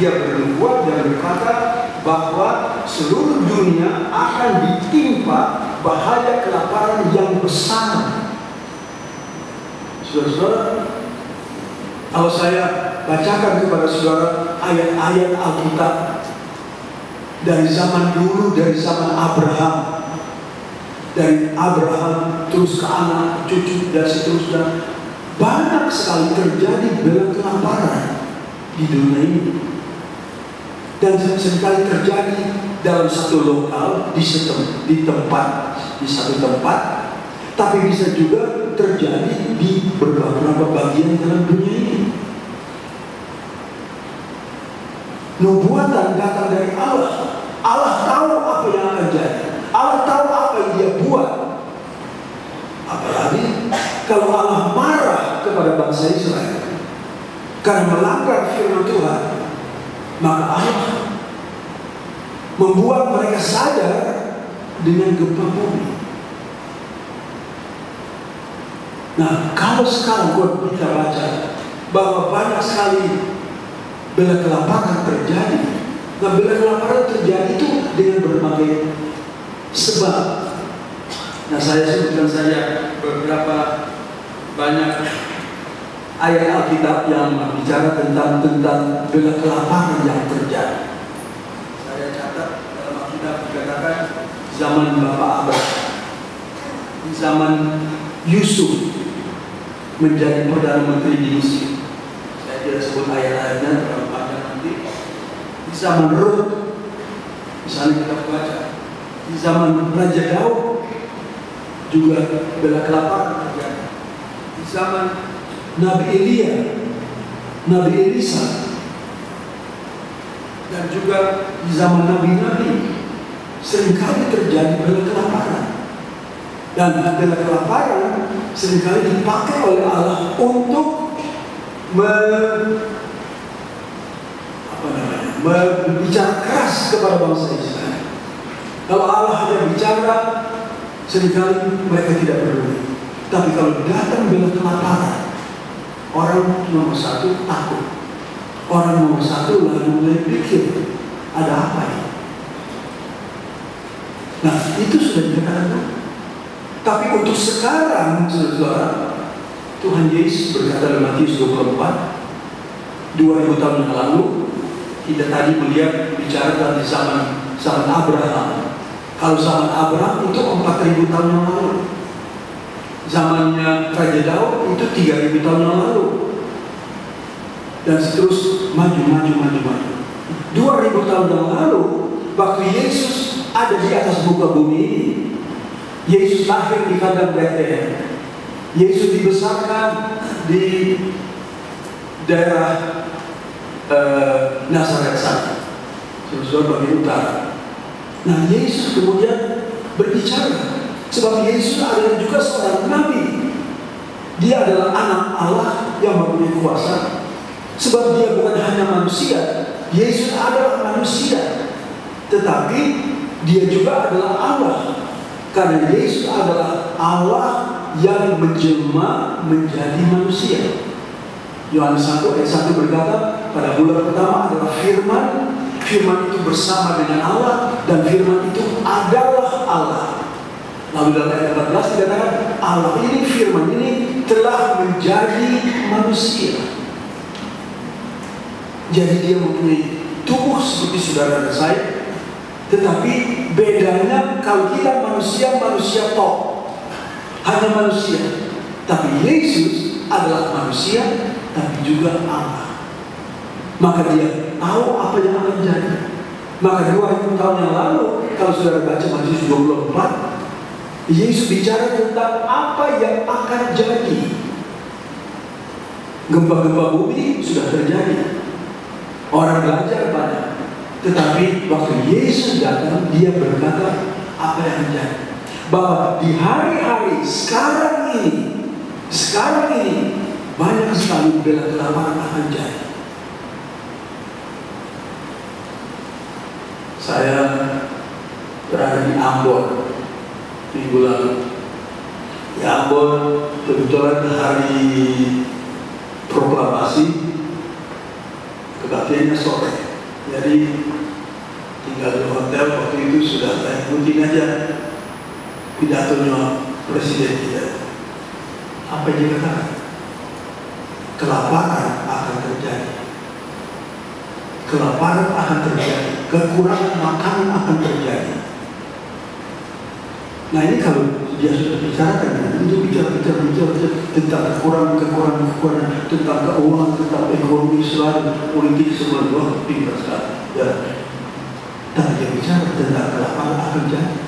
dia bernubuat dan berkata bahwa seluruh dunia akan ditimpa bahaya kelaparan yang besar. Saudara-saudara, kalau saya bacakan kepada saudara ayat-ayat Alkitab dari zaman dulu, dari zaman Abraham, dari Abraham terus ke anak, cucu, dan seterusnya, banyak sekali terjadi bela kelaparan di dunia ini. Dan seringkali terjadi dalam satu lokal, di satu tempat, tapi bisa juga terjadi di beberapa bagian dalam dunia ini. Nubuatan datang dari Allah. Allah tahu apa yang akan jadi. Allah tahu apa yang dia buat. Apalagi kalau Allah marah kepada bangsa Israel karena melanggar firman Tuhan, maka Allah membuat mereka sadar dengan gempa bumi. Nah, kalau sekarang kita baca bahwa banyak sekali bela kelaparan terjadi. Nah, bela kelaparan terjadi itu dengan berbagai sebab. Nah, saya sebutkan saja beberapa banyak ayat Alkitab yang bicara tentang bela kelaparan yang terjadi. Saya catat dalam Alkitab dikatakan zaman Bapak Abraham, di zaman Yusuf menjadi perdana menteri di Mesir. Saya tidak sebut ayat-ayatnya terlalu panjang nanti. Di zaman Rut, misalnya kita baca, di zaman Raja Daud juga bela kelaparan terjadi. Di zaman Nabi Elia, Nabi Elisa, dan juga di zaman Nabi-Nabi seringkali terjadi bela kelaparan. Dan bela kelaparan seringkali dipakai oleh Allah untuk berbicara keras kepada bangsa Israel. Kalau Allah hanya bicara, seringkali mereka tidak peduli. Tapi kalau datang bela kelaparan, orang nomor satu takut. Orang nomor satu lalu mulai pikir, ada apa ini? Nah, itu sudah dikatakan dulu. Tapi untuk sekarang, saudara, Tuhan Yesus berkata dalam Matius 24, 2000 tahun yang lalu, kita tadi melihat bicara tentang zaman Abraham. Kalau zaman Abraham itu 4000 tahun yang lalu. Zamannya Raja Daud itu 3000 tahun yang lalu. Dan seterus maju. 2000 tahun yang lalu, waktu Yesus ada di atas muka bumi ini, Yesus lahir di kandang Betlehem. Yesus dibesarkan di daerah Nazaret sana, seluruh bagian utara. Nah, Yesus kemudian berbicara, sebab Yesus adalah juga seorang nabi. Dia adalah anak Allah yang mempunyai kuasa. Sebab dia bukan hanya manusia, Yesus adalah manusia, tetapi dia juga adalah Allah. Karena Yesus adalah Allah yang menjelma menjadi manusia. Yohanes 1 ayat 1 berkata, pada bulan pertama adalah firman, firman itu bersama dengan Allah, dan firman itu adalah Allah. Lalu dalam ayat 14 dikatakan, Allah ini, firman ini telah menjadi manusia. Jadi dia mempunyai tubuh seperti saudara dan saya, tetapi bedanya kalau kita manusia tok, hanya manusia. Tapi Yesus adalah manusia, tapi juga Allah. Maka dia tahu apa yang akan jadi. Maka 2000 tahun yang lalu, kalau saudara baca Matius 24, Yesus bicara tentang apa yang akan jadi. Gempa-gempa bumi sudah terjadi. Orang belajar banyak. Tetapi waktu Yesus datang, dia berkata apa yang terjadi. Bahwa di hari-hari sekarang ini banyak sekali bela kelaparan akan jadi. Saya berada di Ambon minggu lalu. Di Ambon kebetulan hari proklamasi, kebaktiannya sore. Jadi tinggal di hotel waktu itu sudah saya ikutin aja pidatonya presiden kita. Apa yang dikatakan? Kelaparan akan terjadi. Kelaparan akan terjadi. Kekurangan makanan akan terjadi. Nah ini kalau dia sudah bicarakan, itu bicara tentang kekurangan, tentang keuangan, tentang ekonomi, selalu politik semua pintar sekali. Ya. Tapi dia bicara tentang kelaparan akan jadi.